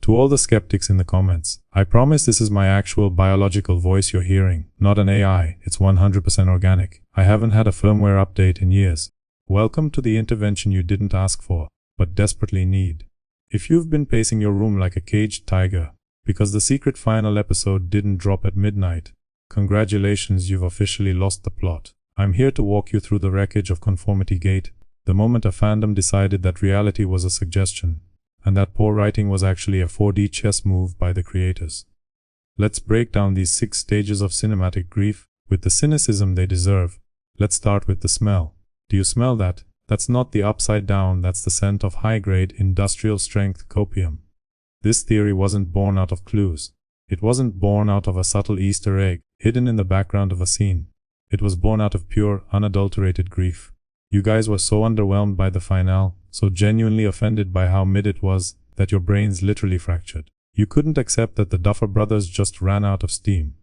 To all the skeptics in the comments, I promise this is my actual biological voice you're hearing, not an AI, it's 100% organic. I haven't had a firmware update in years. Welcome to the intervention you didn't ask for, but desperately need. If you've been pacing your room like a caged tiger, because the secret final episode didn't drop at midnight, congratulations, you've officially lost the plot. I'm here to walk you through the wreckage of Conformity Gate, the moment a fandom decided that reality was a suggestion, and that poor writing was actually a 4D chess move by the creators. Let's break down these 6 stages of cinematic grief, with the cynicism they deserve. Let's start with the smell. Do you smell that? That's not the upside down, that's the scent of high-grade, industrial-strength copium. This theory wasn't born out of clues. It wasn't born out of a subtle Easter egg, hidden in the background of a scene. It was born out of pure, unadulterated grief. You guys were so underwhelmed by the finale, so genuinely offended by how mid it was, that your brains literally fractured. You couldn't accept that the Duffer Brothers just ran out of steam.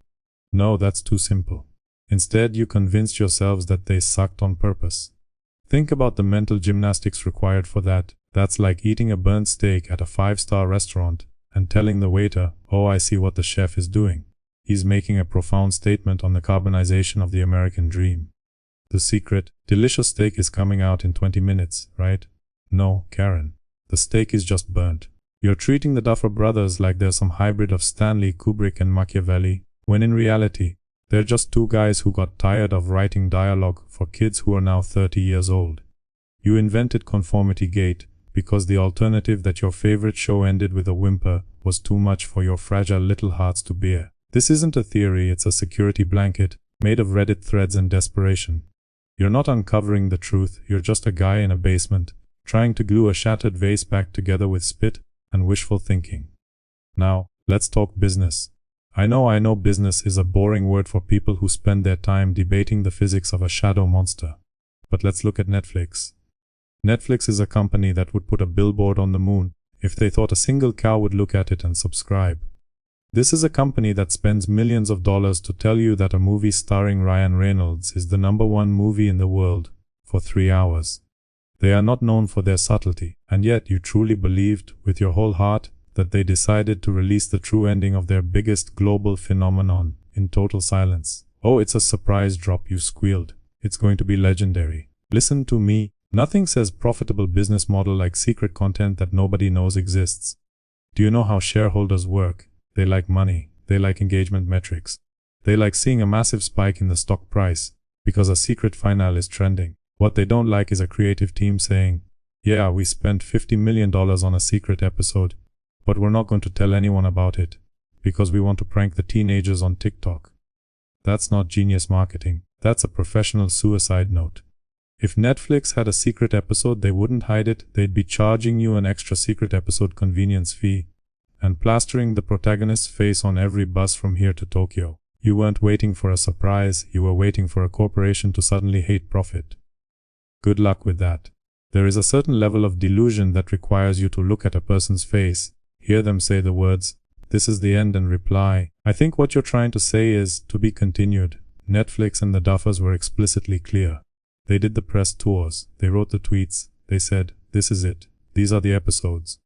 No, that's too simple. Instead, you convinced yourselves that they sucked on purpose. Think about the mental gymnastics required for that. That's like eating a burnt steak at a 5-star restaurant and telling the waiter, "Oh, I see what the chef is doing. He's making a profound statement on the carbonization of the American dream." The secret, delicious steak is coming out in 20 minutes, right? No, Karen. The steak is just burnt. You're treating the Duffer Brothers like they're some hybrid of Stanley Kubrick and Machiavelli, when in reality, they're just 2 guys who got tired of writing dialogue for kids who are now 30 years old. You invented Conformity Gate because the alternative that your favorite show ended with a whimper was too much for your fragile little hearts to bear. This isn't a theory, it's a security blanket, made of Reddit threads and desperation. You're not uncovering the truth, you're just a guy in a basement, trying to glue a shattered vase back together with spit and wishful thinking. Now, let's talk business. I know business is a boring word for people who spend their time debating the physics of a shadow monster. But let's look at Netflix. Netflix is a company that would put a billboard on the moon if they thought a single cow would look at it and subscribe. This is a company that spends millions of dollars to tell you that a movie starring Ryan Reynolds is the #1 movie in the world for 3 hours. They are not known for their subtlety, and yet you truly believed with your whole heart that they decided to release the true ending of their biggest global phenomenon in total silence. "Oh, it's a surprise drop," you squealed. "It's going to be legendary." Listen to me. Nothing says profitable business model like secret content that nobody knows exists. Do you know how shareholders work? They like money. They like engagement metrics. They like seeing a massive spike in the stock price because a secret finale is trending. What they don't like is a creative team saying, "Yeah, we spent $50 million on a secret episode, but we're not going to tell anyone about it because we want to prank the teenagers on TikTok." That's not genius marketing. That's a professional suicide note. If Netflix had a secret episode, they wouldn't hide it. They'd be charging you an extra secret episode convenience fee and plastering the protagonist's face on every bus from here to Tokyo. You weren't waiting for a surprise, you were waiting for a corporation to suddenly hate profit. Good luck with that. There is a certain level of delusion that requires you to look at a person's face, hear them say the words, "This is the end," and reply, "I think what you're trying to say is, to be continued." Netflix and the Duffers were explicitly clear. They did the press tours, they wrote the tweets, they said, "This is it, these are the episodes.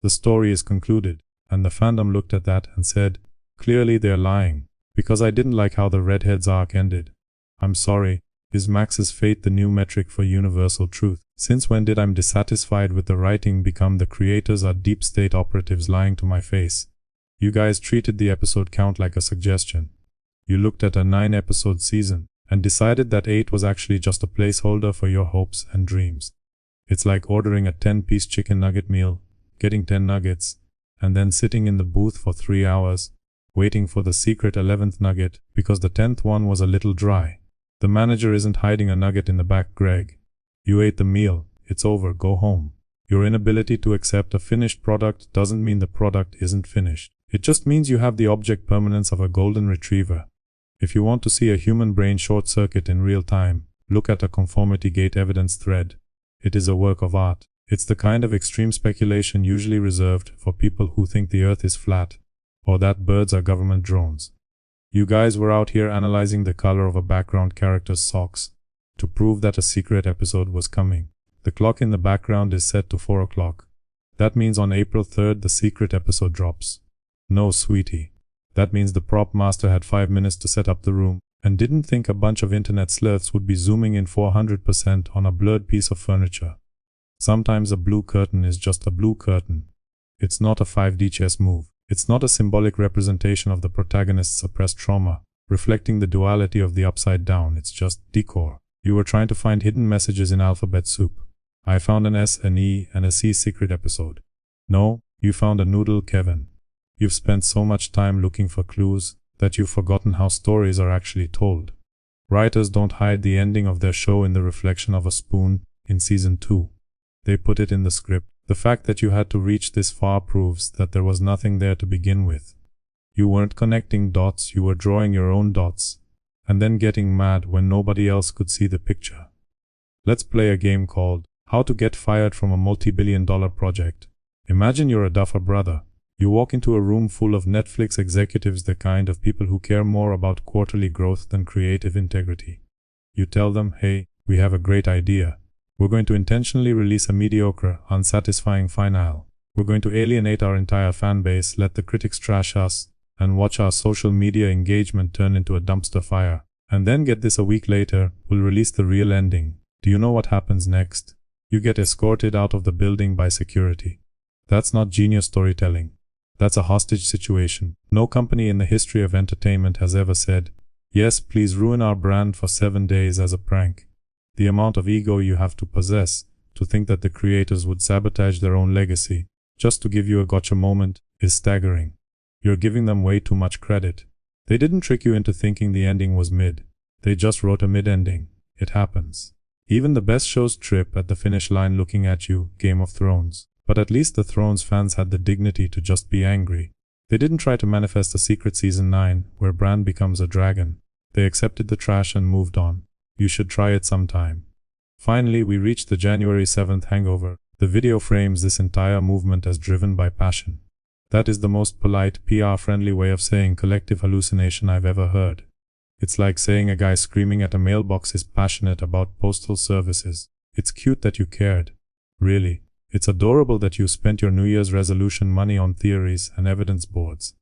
The story is concluded." And the fandom looked at that and said, "Clearly they're lying, because I didn't like how the Redhead's arc ended. I'm sorry, is Max's fate the new metric for universal truth? Since when did I'm dissatisfied with the writing become the creators are deep state operatives lying to my face?" You guys treated the episode count like a suggestion. You looked at a 9-episode season and decided that 8 was actually just a placeholder for your hopes and dreams. It's like ordering a 10-piece chicken nugget meal, getting 10 nuggets, and then sitting in the booth for 3 hours, waiting for the secret 11th nugget because the 10th one was a little dry. The manager isn't hiding a nugget in the back, Greg. You ate the meal, it's over, go home. Your inability to accept a finished product doesn't mean the product isn't finished. It just means you have the object permanence of a golden retriever. If you want to see a human brain short-circuit in real time, look at a Conformity Gate evidence thread. It is a work of art. It's the kind of extreme speculation usually reserved for people who think the earth is flat, or that birds are government drones. You guys were out here analyzing the color of a background character's socks to prove that a secret episode was coming. The clock in the background is set to 4 o'clock. That means on April 3rd the secret episode drops. No, sweetie. That means the prop master had 5 minutes to set up the room, and didn't think a bunch of internet sleuths would be zooming in 400% on a blurred piece of furniture. Sometimes a blue curtain is just a blue curtain. It's not a 5D chess move. It's not a symbolic representation of the protagonist's suppressed trauma, reflecting the duality of the upside down. It's just decor. You were trying to find hidden messages in alphabet soup. I found an S, an E, and a C secret episode. No, you found a noodle, Kevin. You've spent so much time looking for clues that you've forgotten how stories are actually told. Writers don't hide the ending of their show in the reflection of a spoon in season 2. They put it in the script. The fact that you had to reach this far proves that there was nothing there to begin with. You weren't connecting dots, you were drawing your own dots, and then getting mad when nobody else could see the picture. Let's play a game called How to Get Fired from a Multi-Billion-Dollar Project. Imagine you're a Duffer brother. You walk into a room full of Netflix executives, the kind of people who care more about quarterly growth than creative integrity. You tell them, hey, we have a great idea. We're going to intentionally release a mediocre, unsatisfying finale. We're going to alienate our entire fan base, let the critics trash us, and watch our social media engagement turn into a dumpster fire. And then get this, a week later, we'll release the real ending. Do you know what happens next? You get escorted out of the building by security. That's not genius storytelling. That's a hostage situation. No company in the history of entertainment has ever said, yes, please ruin our brand for 7 days as a prank. The amount of ego you have to possess to think that the creators would sabotage their own legacy just to give you a gotcha moment is staggering. You're giving them way too much credit. They didn't trick you into thinking the ending was mid. They just wrote a mid-ending. It happens. Even the best shows trip at the finish line looking at you, Game of Thrones. But at least the Thrones fans had the dignity to just be angry. They didn't try to manifest a secret season 9 where Bran becomes a dragon. They accepted the trash and moved on. You should try it sometime. Finally, we reached the January 7th hangover. The video frames this entire movement as driven by passion. That is the most polite, PR-friendly way of saying collective hallucination I've ever heard. It's like saying a guy screaming at a mailbox is passionate about postal services. It's cute that you cared. Really. It's adorable that you spent your New Year's resolution money on theories and evidence boards.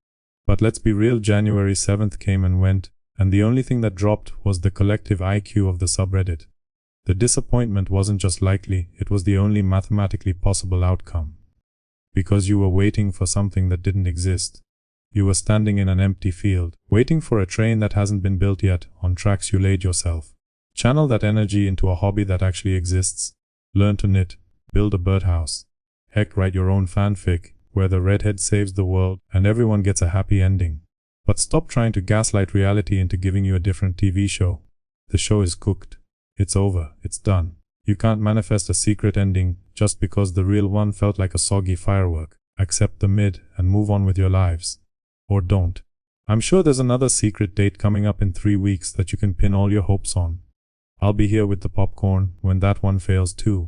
But let's be real, January 7th came and went, and the only thing that dropped was the collective IQ of the subreddit. The disappointment wasn't just likely, it was the only mathematically possible outcome. Because you were waiting for something that didn't exist. You were standing in an empty field, waiting for a train that hasn't been built yet, on tracks you laid yourself. Channel that energy into a hobby that actually exists. Learn to knit. Build a birdhouse. Heck, write your own fanfic, where the redhead saves the world and everyone gets a happy ending. But stop trying to gaslight reality into giving you a different TV show. The show is cooked. It's over. It's done. You can't manifest a secret ending just because the real one felt like a soggy firework. Accept the mid and move on with your lives. Or don't. I'm sure there's another secret date coming up in 3 weeks that you can pin all your hopes on. I'll be here with the popcorn when that one fails too.